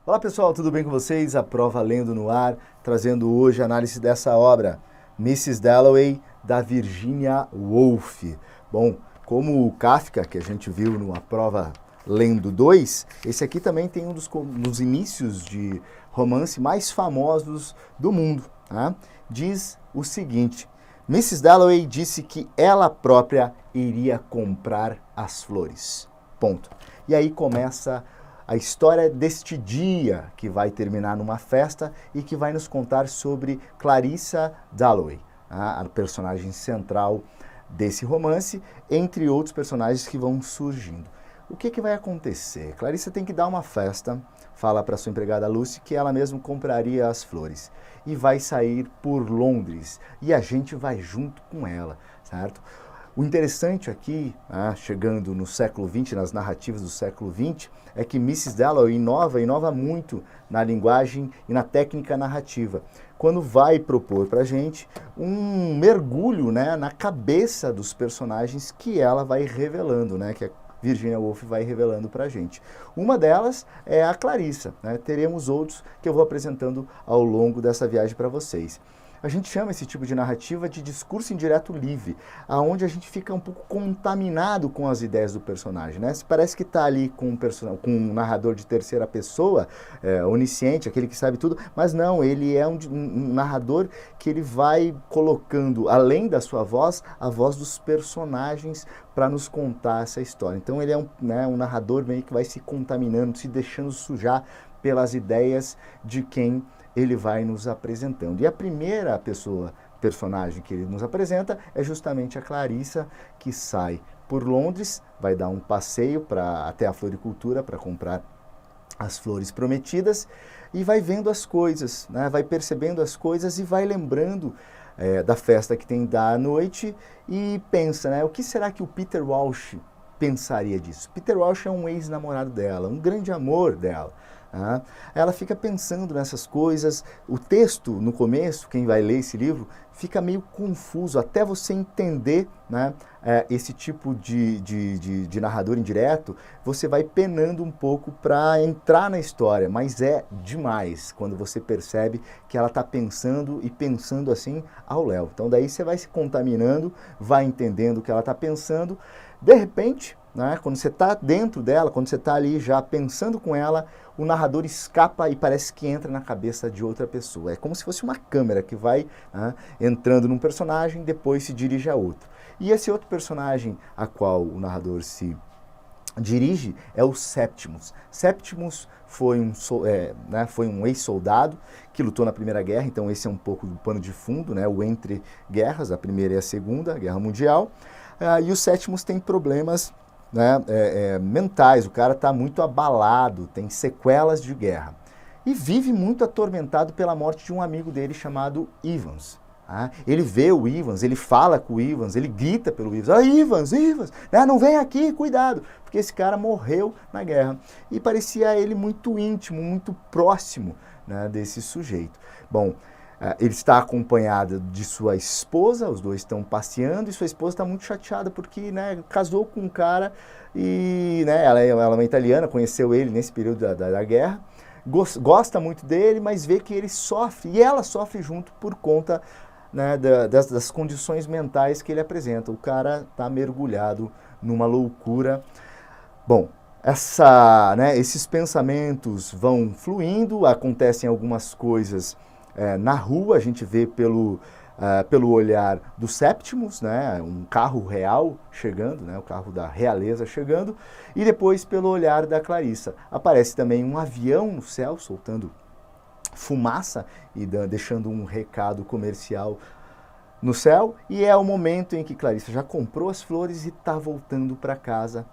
Olá pessoal, tudo bem com vocês? A Prova Lendo no Ar, trazendo hoje a análise dessa obra, Mrs. Dalloway, da Virginia Woolf. Bom, como o Kafka, que a gente viu no A Prova Lendo 2, esse aqui também tem um dos inícios de romance mais famosos do mundo. Tá? Diz o seguinte: Mrs. Dalloway disse que ela própria iria comprar as flores. Ponto. E aí começa a história deste dia, que vai terminar numa festa e que vai nos contar sobre Clarissa Dalloway, a personagem central desse romance, entre outros personagens que vão surgindo. O que vai acontecer? Clarissa tem que dar uma festa, fala para sua empregada Lucy que ela mesma compraria as flores e vai sair por Londres e a gente vai junto com ela, certo? O interessante aqui, chegando no século XX, nas narrativas do século XX, é que Mrs. Dalloway inova muito na linguagem e na técnica narrativa, quando vai propor para a gente um mergulho, na cabeça dos personagens que ela vai revelando, que a Virginia Woolf vai revelando para a gente. Uma delas é a Clarissa, teremos outros que eu vou apresentando ao longo dessa viagem para vocês. A gente chama esse tipo de narrativa de discurso indireto livre, aonde a gente fica um pouco contaminado com as ideias do personagem, Parece que está ali com um narrador de terceira pessoa, onisciente, aquele que sabe tudo, mas não, ele é um narrador que ele vai colocando, além da sua voz, a voz dos personagens para nos contar essa história. Então ele é um narrador meio que vai se contaminando, se deixando sujar pelas ideias de quem ele vai nos apresentando. E a primeira personagem que ele nos apresenta é justamente a Clarissa, que sai por Londres, vai dar um passeio até a floricultura para comprar as flores prometidas e vai vendo as coisas, vai percebendo as coisas e vai lembrando da festa que tem da noite e pensa, o que será que o Peter Walsh pensaria disso? Peter Walsh é um ex-namorado dela, um grande amor dela. Ela fica pensando nessas coisas. O texto, no começo, quem vai ler esse livro, fica meio confuso, até você entender esse tipo de narrador indireto, você vai penando um pouco para entrar na história, mas é demais quando você percebe que ela está pensando e pensando assim ao léu. Então daí você vai se contaminando, vai entendendo o que ela está pensando, de repente, quando você está dentro dela, quando você está ali já pensando com ela, o narrador escapa e parece que entra na cabeça de outra pessoa. É como se fosse uma câmera que vai entrando num personagem, depois se dirige a outro. E esse outro personagem a qual o narrador se dirige é o Septimus. Septimus foi um ex-soldado que lutou na Primeira Guerra, então esse é um pouco do pano de fundo, o entre guerras, a Primeira e a Segunda Guerra Mundial. E o Septimus tem problemas mentais, o cara está muito abalado, tem sequelas de guerra. E vive muito atormentado pela morte de um amigo dele chamado Evans. Ele vê o Evans, ele fala com o Evans, ele grita pelo Evans, Evans, não vem aqui, cuidado, porque esse cara morreu na guerra. E parecia ele muito íntimo, muito próximo desse sujeito. Bom, ele está acompanhado de sua esposa, os dois estão passeando e sua esposa está muito chateada porque casou com um cara e ela é uma italiana, conheceu ele nesse período da guerra, gosta muito dele, mas vê que ele sofre e ela sofre junto por conta das condições mentais que ele apresenta. O cara está mergulhado numa loucura. Bom, esses pensamentos vão fluindo, acontecem algumas coisas na rua, a gente vê pelo olhar do Septimus, um carro real chegando, o carro da realeza chegando, e depois pelo olhar da Clarissa. Aparece também um avião no céu, soltando fumaça e deixando um recado comercial no céu, e é o momento em que Clarissa já comprou as flores e está voltando para casa,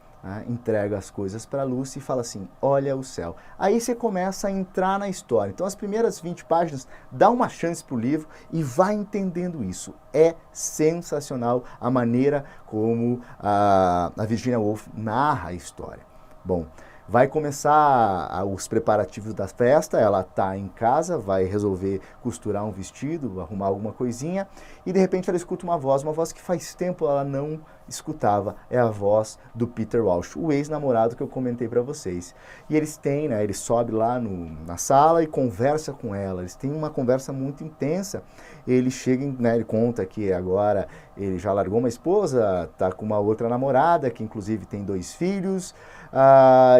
entrega as coisas para Lucy e fala assim, olha o céu. Aí você começa a entrar na história. Então as primeiras 20 páginas, dá uma chance para o livro e vai entendendo isso. É sensacional a maneira como a Virginia Woolf narra a história. Bom, vai começar os preparativos da festa, ela está em casa, vai resolver costurar um vestido, arrumar alguma coisinha, e de repente ela escuta uma voz que faz tempo ela não escutava é a voz do Peter Walsh, o ex-namorado que eu comentei para vocês. E eles têm, né, ele sobe lá na sala e conversa com ela, eles têm uma conversa muito intensa. Ele chega, né, ele conta que agora ele já largou uma esposa, tá com uma outra namorada, que inclusive tem 2 filhos,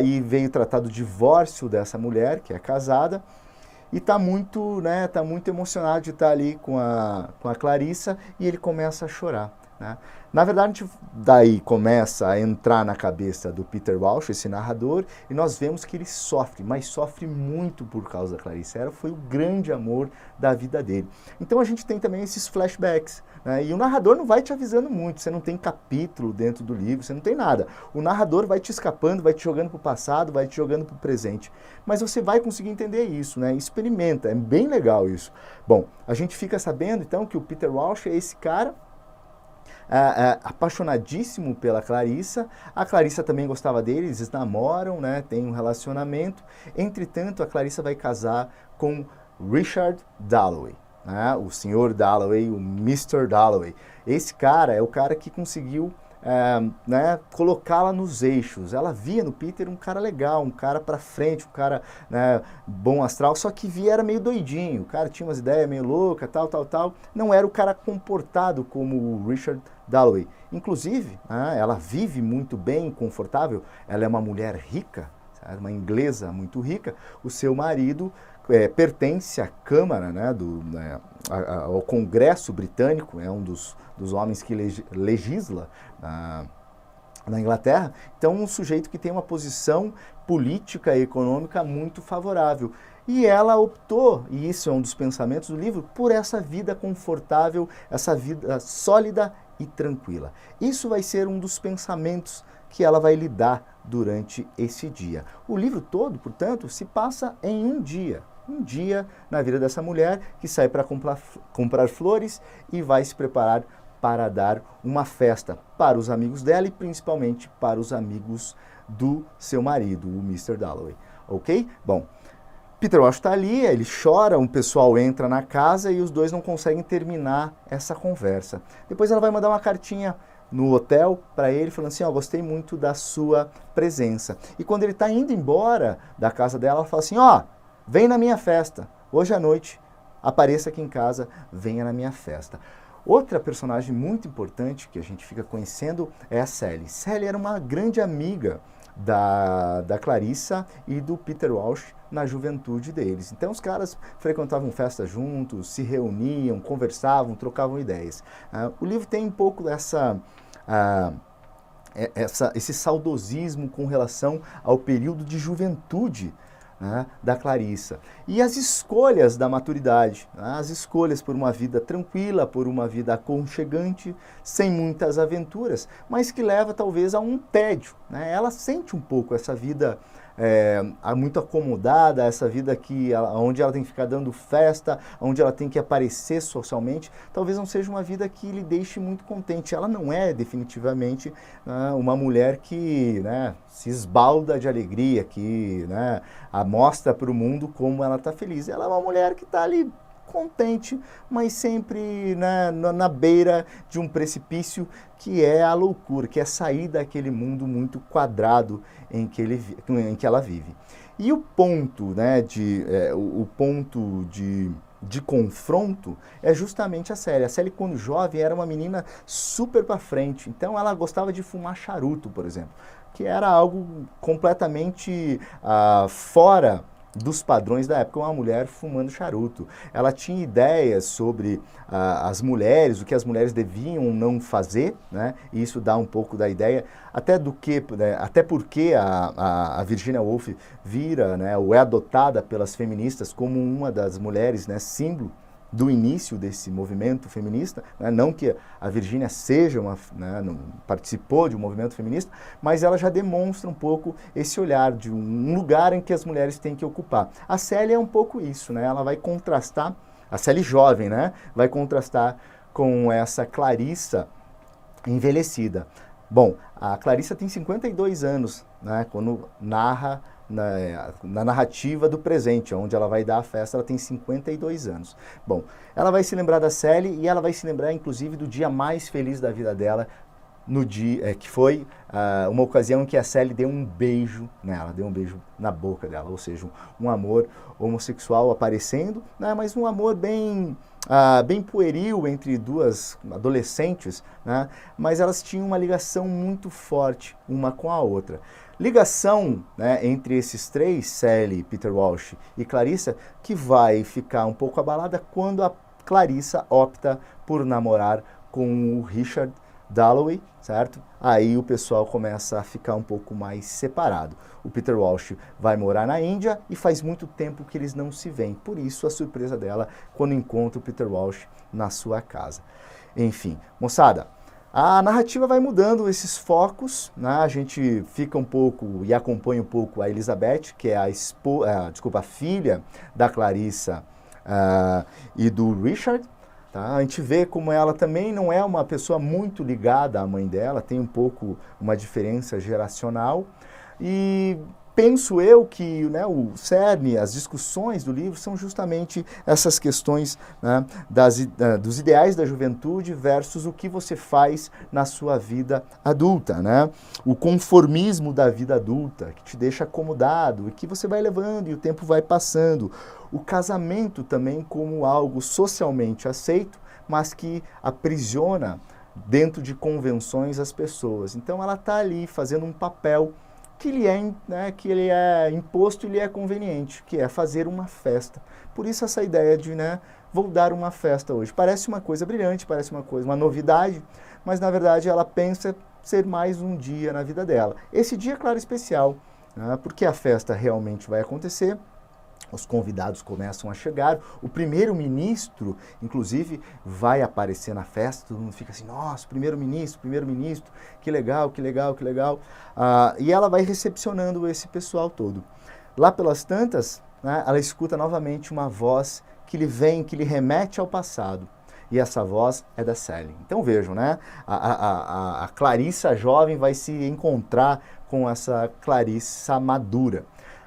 e veio tratar do divórcio dessa mulher, que é casada, e tá muito emocionado de estar ali com a Clarissa, e ele começa a chorar, né? Na verdade, a gente daí começa a entrar na cabeça do Peter Walsh, esse narrador, e nós vemos que ele sofre, mas sofre muito por causa da Clarissa. Ela foi o grande amor da vida dele. Então a gente tem também esses flashbacks, né? E o narrador não vai te avisando muito, você não tem capítulo dentro do livro, você não tem nada. O narrador vai te escapando, vai te jogando para o passado, vai te jogando para o presente. Mas você vai conseguir entender isso, né? Experimenta, é bem legal isso. Bom, a gente fica sabendo então que o Peter Walsh é esse cara apaixonadíssimo pela Clarissa. A Clarissa também gostava dele, eles namoram, né, tem um relacionamento. Entretanto, a Clarissa vai casar com Richard Dalloway, né, o Sr. Dalloway, o Mr. Dalloway. Esse cara é o cara que conseguiu né, colocá-la nos eixos. Ela via no Peter um cara legal, um cara pra frente, um cara, né, bom astral, só que via era meio doidinho, o cara tinha umas ideias meio loucas, tal. Não era o cara comportado como o Richard Dalloway. Inclusive, ela vive muito bem, confortável, ela é uma mulher rica, sabe, uma inglesa muito rica. O seu marido pertence à Câmara, né, ao Congresso Britânico, é um dos homens que legisla na Inglaterra. Então, um sujeito que tem uma posição política e econômica muito favorável. E ela optou, e isso é um dos pensamentos do livro, por essa vida confortável, essa vida sólida e tranquila. Isso vai ser um dos pensamentos que ela vai lidar durante esse dia. O livro todo, portanto, se passa em um dia na vida dessa mulher que sai para comprar flores e vai se preparar para dar uma festa para os amigos dela e principalmente para os amigos do seu marido, o Mr. Dalloway, ok? Bom, Peter Walsh está ali, ele chora, um pessoal entra na casa e os dois não conseguem terminar essa conversa. Depois ela vai mandar uma cartinha no hotel para ele, falando assim, gostei muito da sua presença. E quando ele está indo embora da casa dela, ela fala assim, vem na minha festa, hoje à noite, apareça aqui em casa, venha na minha festa. Outra personagem muito importante que a gente fica conhecendo é a Sally. Sally era uma grande amiga da Clarissa e do Peter Walsh na juventude deles. Então os caras frequentavam festas juntos, se reuniam, conversavam, trocavam ideias. O livro tem um pouco esse saudosismo com relação ao período de juventude, né, da Clarissa. E as escolhas da maturidade, né, as escolhas por uma vida tranquila, por uma vida aconchegante, sem muitas aventuras, mas que leva talvez a um tédio, né? Ela sente um pouco essa vida muito acomodada, essa vida onde ela tem que ficar dando festa, onde ela tem que aparecer socialmente, talvez não seja uma vida que lhe deixe muito contente. Ela não é definitivamente uma mulher que, né, se esbalda de alegria, que, né, mostra para o mundo como ela está feliz. Ela é uma mulher que está ali contente, mas sempre na beira de um precipício que é a loucura, que é sair daquele mundo muito quadrado em que ela vive. E o ponto, né, de confronto é justamente a Sally. A Sally, quando jovem, era uma menina super para frente, então ela gostava de fumar charuto, por exemplo, que era algo completamente fora dos padrões da época, uma mulher fumando charuto. Ela tinha ideias sobre as mulheres, o que as mulheres deviam não fazer, né? E isso dá um pouco da ideia, até porque a Virginia Woolf vira, né, ou é adotada pelas feministas como uma das mulheres, né, símbolo do início desse movimento feminista, né? Não que a Virginia seja participou de um movimento feminista, mas ela já demonstra um pouco esse olhar de um lugar em que as mulheres têm que ocupar. A Sally é um pouco isso, né? Ela vai contrastar, a Sally jovem, né, vai contrastar com essa Clarissa envelhecida. Bom, a Clarissa tem 52 anos, né, quando narra na narrativa do presente, onde ela vai dar a festa, ela tem 52 anos. Bom, ela vai se lembrar da Sally e ela vai se lembrar, inclusive, do dia mais feliz da vida dela, no dia, que foi uma ocasião em que a Sally deu um beijo nela, deu um beijo na boca dela, ou seja, um amor homossexual aparecendo, né, mas um amor bem, bem pueril entre duas adolescentes, né, mas elas tinham uma ligação muito forte uma com a outra. Ligação, né, entre esses três, Sally, Peter Walsh e Clarissa, que vai ficar um pouco abalada quando a Clarissa opta por namorar com o Richard Dalloway, certo? Aí o pessoal começa a ficar um pouco mais separado. O Peter Walsh vai morar na Índia e faz muito tempo que eles não se veem. Por isso a surpresa dela quando encontra o Peter Walsh na sua casa. Enfim, moçada, a narrativa vai mudando esses focos, né? A gente fica um pouco e acompanha um pouco a Elizabeth, que é a filha da Clarissa e do Richard. Tá? A gente vê como ela também não é uma pessoa muito ligada à mãe dela, tem um pouco uma diferença geracional. E penso eu que, né, o cerne, as discussões do livro são justamente essas questões, né, dos ideais da juventude versus o que você faz na sua vida adulta, né? O conformismo da vida adulta, que te deixa acomodado e que você vai levando e o tempo vai passando. O casamento também como algo socialmente aceito, mas que aprisiona dentro de convenções as pessoas. Então ela está ali fazendo um papel que ele é imposto e lhe é conveniente, que é fazer uma festa. Por isso essa ideia de, né, vou dar uma festa hoje. Parece uma coisa brilhante, parece uma novidade, mas na verdade ela pensa ser mais um dia na vida dela. Esse dia, claro, especial, né, porque a festa realmente vai acontecer. Os convidados começam a chegar, o primeiro-ministro, inclusive, vai aparecer na festa, todo mundo fica assim, nossa, primeiro-ministro, que legal, que legal, que legal. E ela vai recepcionando esse pessoal todo. Lá pelas tantas, né, ela escuta novamente uma voz que lhe remete ao passado. E essa voz é da Sally. Então vejam, né? A Clarissa jovem vai se encontrar com essa Clarissa madura.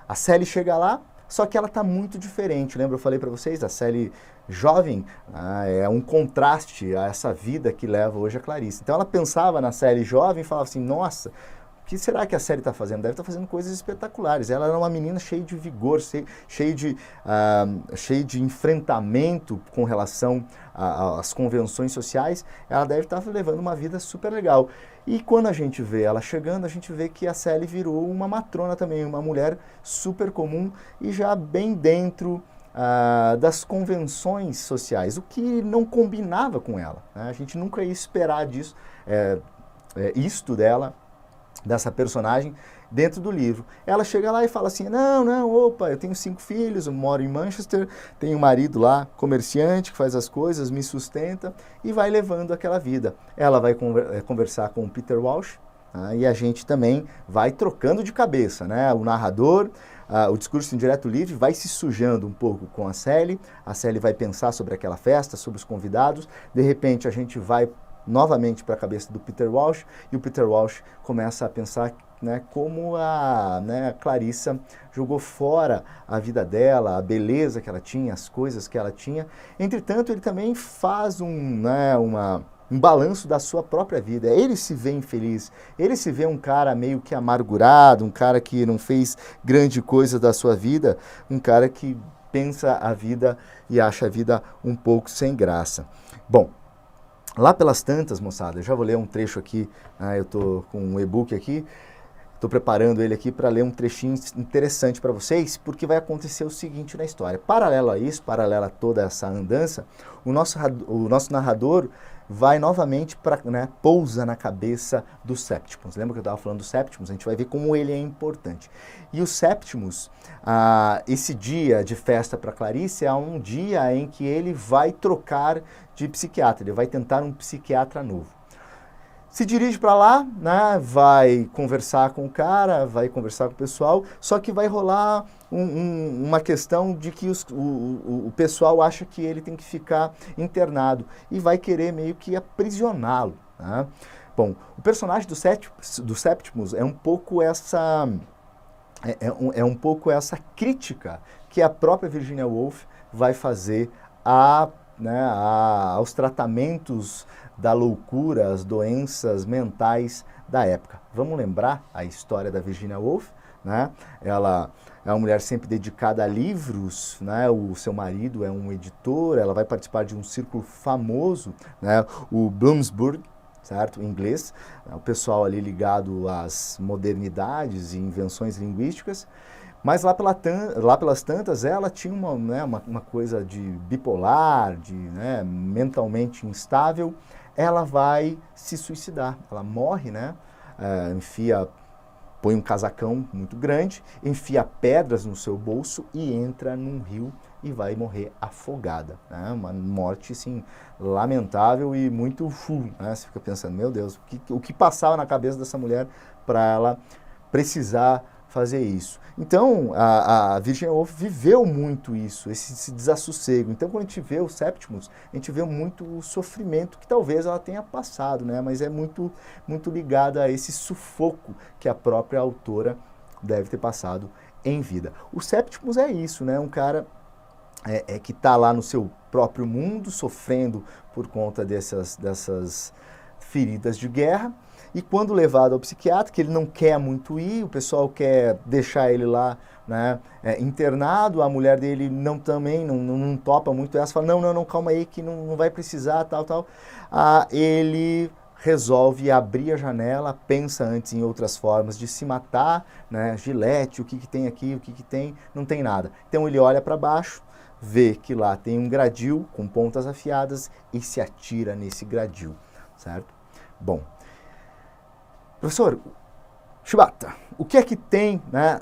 A Sally chega lá, só que ela está muito diferente. Lembra, eu falei para vocês, a Sally jovem é um contraste a essa vida que leva hoje a Clarissa. Então ela pensava na Sally jovem e falava assim, nossa, o que será que a Sally está fazendo? Deve estar fazendo coisas espetaculares. Ela era uma menina cheia de vigor, cheia de enfrentamento com relação às convenções sociais. Ela deve estar levando uma vida super legal. E quando a gente vê ela chegando, a gente vê que a Sally virou uma matrona também, uma mulher super comum e já bem dentro das convenções sociais, o que não combinava com ela, né? A gente nunca ia esperar disso, isto dela, dessa personagem dentro do livro. Ela chega lá e fala assim, opa, eu tenho 5 filhos, eu moro em Manchester, tenho um marido lá, comerciante, que faz as coisas, me sustenta e vai levando aquela vida. Ela vai conversar com o Peter Walsh, e a gente também vai trocando de cabeça, né? O narrador, o discurso em direto livre vai se sujando um pouco com a Sally vai pensar sobre aquela festa, sobre os convidados, de repente a gente vai novamente para a cabeça do Peter Walsh, e o Peter Walsh começa a pensar, né, como a Clarissa jogou fora a vida dela, a beleza que ela tinha, as coisas que ela tinha. Entretanto, ele também faz um balanço da sua própria vida. Ele se vê infeliz, ele se vê um cara meio que amargurado, um cara que não fez grande coisa da sua vida, um cara que pensa a vida e acha a vida um pouco sem graça. Bom, lá pelas tantas, moçada, eu já vou ler um trecho aqui, eu estou com um e-book aqui, estou preparando ele aqui para ler um trechinho interessante para vocês, porque vai acontecer o seguinte na história. Paralelo a isso, paralelo a toda essa andança, o nosso narrador vai novamente pousa na cabeça do Septimus. Lembra que eu estava falando do Septimus? A gente vai ver como ele é importante. E o Septimus, esse dia de festa para Clarice é um dia em que ele vai trocar de psiquiatra, ele vai tentar um psiquiatra novo. Se dirige para lá, né, vai conversar com o cara, vai conversar com o pessoal, só que vai rolar uma questão de que o pessoal acha que ele tem que ficar internado e vai querer meio que aprisioná-lo, né? Bom, o personagem do Septimus é um pouco essa crítica que a própria Virginia Woolf vai fazer aos tratamentos da loucura, as doenças mentais da época. Vamos lembrar a história da Virginia Woolf, né? Ela é uma mulher sempre dedicada a livros, né? O seu marido é um editor, ela vai participar de um círculo famoso, né? O Bloomsbury, certo? Em inglês, o pessoal ali ligado às modernidades e invenções linguísticas. Mas lá pelas tantas, ela tinha uma coisa de bipolar, de mentalmente instável. Ela vai se suicidar. Ela morre, né? Põe um casacão muito grande, enfia pedras no seu bolso e entra num rio e vai morrer afogada. Né? Uma morte, assim, lamentável e muito full. Né? Você fica pensando, meu Deus, o que passava na cabeça dessa mulher para ela precisar fazer isso. Então, a Virginia Woolf viveu muito isso, esse desassossego. Então, quando a gente vê o Septimus, a gente vê muito sofrimento que talvez ela tenha passado, né? Mas é muito, muito ligada a esse sufoco que a própria autora deve ter passado em vida. O Septimus é isso, né? Um cara que está lá no seu próprio mundo, sofrendo por conta dessas feridas de guerra. E quando levado ao psiquiatra, que ele não quer muito ir, o pessoal quer deixar ele lá, né, internado, a mulher dele não topa muito essa, fala, não, calma aí que não vai precisar, tal. Ele resolve abrir a janela, pensa antes em outras formas de se matar, né, gilete, o que tem aqui, o que tem, não tem nada. Então ele olha para baixo, vê que lá tem um gradil com pontas afiadas e se atira nesse gradil, certo? Bom, professor Shibata, o que é que tem, né,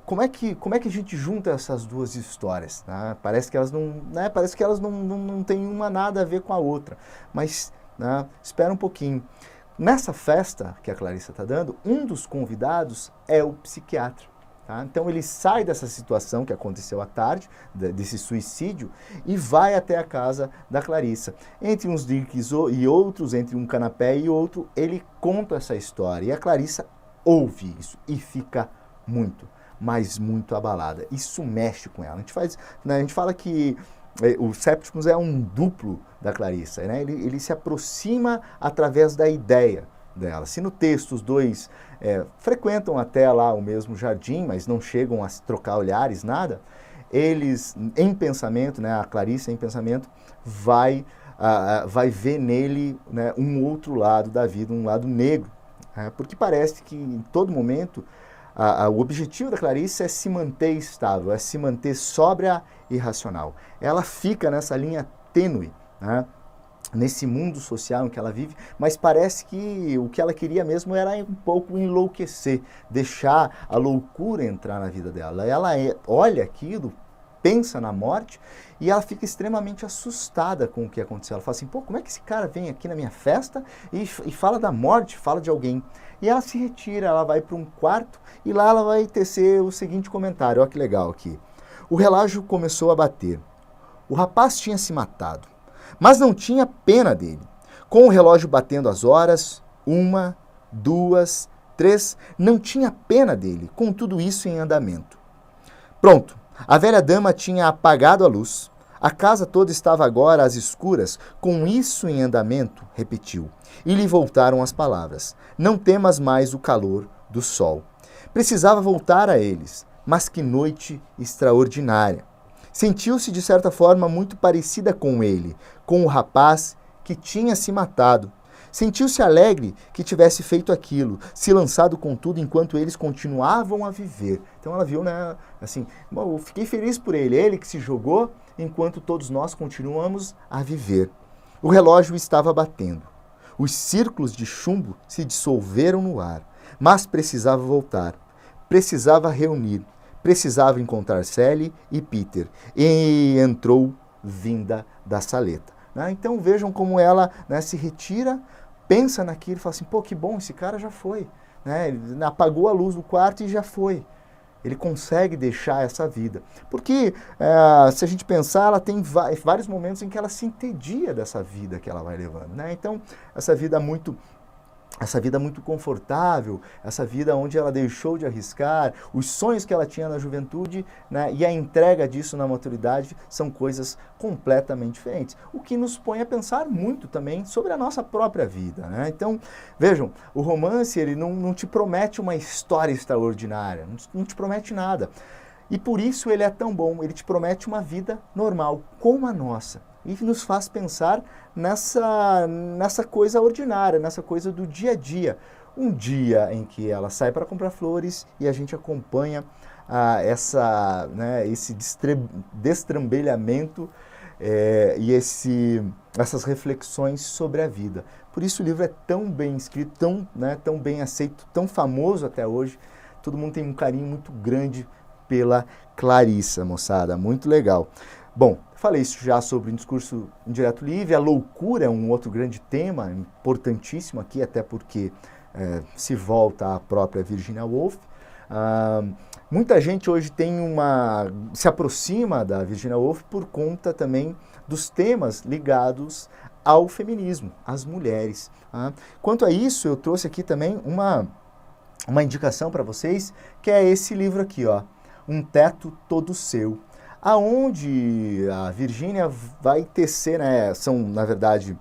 como é que a gente junta essas duas histórias? Né? Parece que elas não têm uma nada a ver com a outra, mas espera um pouquinho. Nessa festa que a Clarissa está dando, um dos convidados é o psiquiatra. Tá? Então ele sai dessa situação que aconteceu à tarde, desse suicídio, e vai até a casa da Clarissa. Entre uns drinks e outros, entre um canapé e outro, ele conta essa história. E a Clarissa ouve isso e fica muito, mas muito abalada. Isso mexe com ela. A gente fala que o Septimus é um duplo da Clarissa. Né? Ele se aproxima através da ideia dela. Se no texto os dois frequentam até lá o mesmo jardim, mas não chegam a trocar olhares, nada, eles, em pensamento, né, a Clarissa em pensamento, vai ver nele, né, um outro lado da vida, um lado negro. Porque parece que em todo momento o objetivo da Clarissa é se manter estável, é se manter sóbria e racional. Ela fica nessa linha tênue, né, nesse mundo social em que ela vive, mas parece que o que ela queria mesmo era um pouco enlouquecer, deixar a loucura entrar na vida dela. Ela olha aquilo, pensa na morte e ela fica extremamente assustada com o que aconteceu. Ela fala assim, como é que esse cara vem aqui na minha festa e fala da morte, fala de alguém? E ela se retira, ela vai para um quarto e lá ela vai tecer o seguinte comentário, olha que legal aqui. O relógio começou a bater. O rapaz tinha se matado, mas não tinha pena dele. Com o relógio batendo as horas, 1, 2, 3, não tinha pena dele, com tudo isso em andamento. Pronto, a velha dama tinha apagado a luz. A casa toda estava agora às escuras, com isso em andamento, repetiu. E lhe voltaram as palavras. Não temas mais o calor do sol. Precisava voltar a eles, mas que noite extraordinária. Sentiu-se, de certa forma, muito parecida com ele, com o rapaz que tinha se matado. Sentiu-se alegre que tivesse feito aquilo, se lançado com tudo enquanto eles continuavam a viver. Então ela viu, né, assim, eu fiquei feliz por ele que se jogou enquanto todos nós continuamos a viver. O relógio estava batendo. Os círculos de chumbo se dissolveram no ar, mas precisava voltar, precisava reunir. Precisava encontrar Sally e Peter. E entrou vinda da saleta. Né? Então vejam como ela, né, se retira, pensa naquilo e fala assim, que bom, esse cara já foi. Né? Ele apagou a luz do quarto e já foi. Ele consegue deixar essa vida. Porque, se a gente pensar, ela tem vários momentos em que ela se entedia dessa vida que ela vai levando. Né? Então, essa vida muito essa vida muito confortável, essa vida onde ela deixou de arriscar, os sonhos que ela tinha na juventude, né, e a entrega disso na maturidade são coisas completamente diferentes. O que nos põe a pensar muito também sobre a nossa própria vida, né? Então, vejam, o romance ele não te promete uma história extraordinária, não te promete nada. E por isso ele é tão bom, ele te promete uma vida normal, como a nossa. E nos faz pensar nessa coisa ordinária, nessa coisa do dia a dia. Um dia em que ela sai para comprar flores e a gente acompanha esse destrambelhamento e essas reflexões sobre a vida. Por isso o livro é tão bem escrito, tão bem aceito, tão famoso até hoje. Todo mundo tem um carinho muito grande pela Clarissa, moçada. Muito legal. Bom, falei isso já sobre o discurso indireto livre, a loucura é um outro grande tema, importantíssimo aqui, até porque se volta à própria Virginia Woolf. Muita gente hoje se aproxima da Virginia Woolf por conta também dos temas ligados ao feminismo, às mulheres. Quanto a isso, eu trouxe aqui também uma indicação para vocês, que é esse livro aqui, ó, Um Teto Todo Seu, aonde a Virginia vai tecer, né, são, na verdade,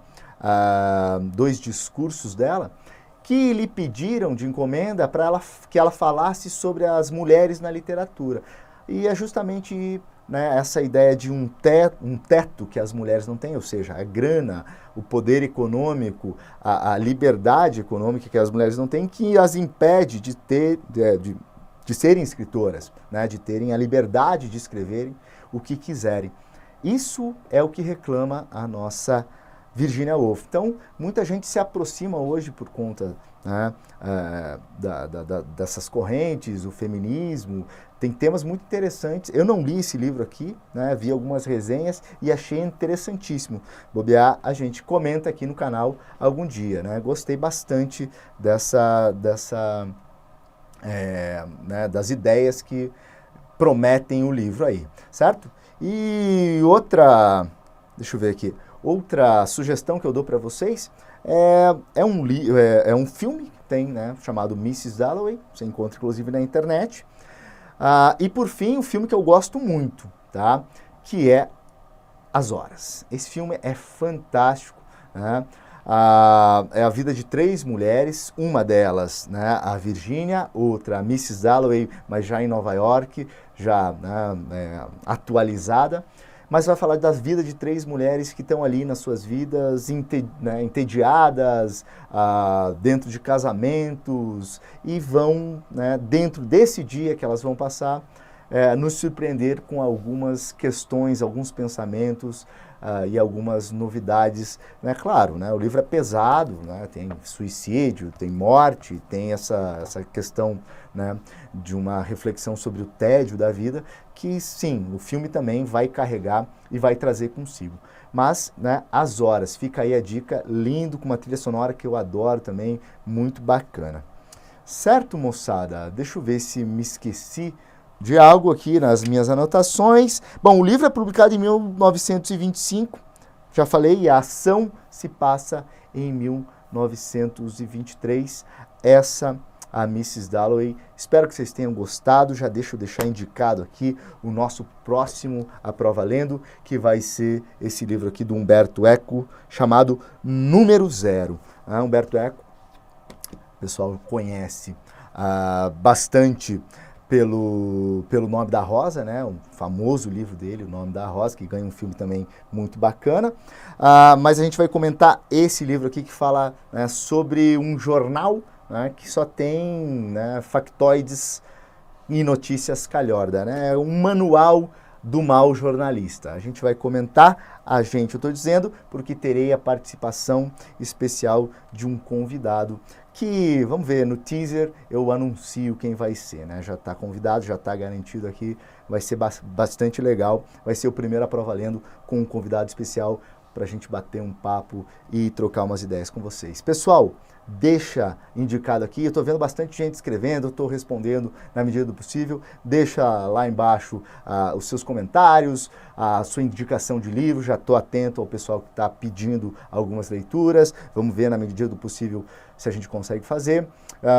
2 discursos dela, que lhe pediram de encomenda para que ela falasse sobre as mulheres na literatura. E é justamente, né, essa ideia de um teto que as mulheres não têm, ou seja, a grana, o poder econômico, a liberdade econômica que as mulheres não têm, que as impede de serem escritoras, né, de terem a liberdade de escreverem o que quiserem. Isso é o que reclama a nossa Virginia Woolf. Então, muita gente se aproxima hoje por conta, né, dessas correntes, o feminismo. Tem temas muito interessantes. Eu não li esse livro aqui, né, vi algumas resenhas e achei interessantíssimo. Bobear, a gente comenta aqui no canal algum dia, né? Gostei bastante das ideias que prometem o livro aí, certo? E deixa eu ver aqui, outra sugestão que eu dou para vocês é um filme que tem, né, chamado Mrs. Dalloway, você encontra inclusive na internet. E por fim, um filme que eu gosto muito, tá? Que é As Horas. Esse filme é fantástico, né? É a vida de 3 mulheres, uma delas, né, a Virginia, outra a Mrs. Dalloway, mas já em Nova York, já, né, atualizada, mas vai falar da vida de 3 mulheres que estão ali nas suas vidas, entediadas, dentro de casamentos, e vão, né, dentro desse dia que elas vão passar, nos surpreender com algumas questões, alguns pensamentos, e algumas novidades, né? Claro, né? O livro é pesado, né? Tem suicídio, tem morte, tem essa questão, né, de uma reflexão sobre o tédio da vida, que sim, o filme também vai carregar e vai trazer consigo. Mas, né, As Horas, fica aí a dica, lindo, com uma trilha sonora que eu adoro também, muito bacana. Certo, moçada? Deixa eu ver se me esqueci de algo aqui nas minhas anotações. Bom, o livro é publicado em 1925, já falei, e a ação se passa em 1923. A Mrs. Dalloway. Espero que vocês tenham gostado. Já deixo deixar indicado aqui o nosso próximo A Prova Lendo, que vai ser esse livro aqui do Umberto Eco, chamado Número Zero. Umberto Eco, o pessoal conhece bastante pelo Nome da Rosa, né? Um famoso livro dele, O Nome da Rosa, que ganha um filme também muito bacana. Mas a gente vai comentar esse livro aqui que fala, né, sobre um jornal, né, que só tem, né, factoides e notícias calhorda, né? Um manual do mau jornalista. A gente vai comentar, eu estou dizendo, porque terei a participação especial de um convidado que, vamos ver, no teaser eu anuncio quem vai ser, né? Já está convidado, já está garantido aqui, vai ser bastante legal, vai ser o primeiro A Prova Lendo com um convidado especial para a gente bater um papo e trocar umas ideias com vocês. Pessoal, deixa indicado aqui. Eu estou vendo bastante gente escrevendo, eu estou respondendo na medida do possível. Deixa lá embaixo os seus comentários, a sua indicação de livro. Já estou atento ao pessoal que está pedindo algumas leituras. Vamos ver na medida do possível se a gente consegue fazer.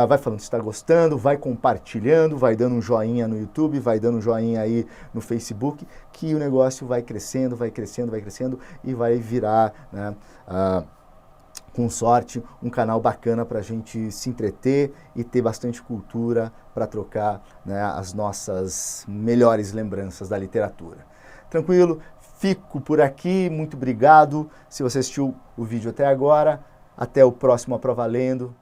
Vai falando se está gostando, vai compartilhando, vai dando um joinha no YouTube, vai dando um joinha aí no Facebook, que o negócio vai crescendo, vai crescendo, vai crescendo e vai virar, né, com sorte, um canal bacana para a gente se entreter e ter bastante cultura para trocar, né, as nossas melhores lembranças da literatura. Tranquilo? Fico por aqui, muito obrigado. Se você assistiu o vídeo até agora, até o próximo Aprova Lendo.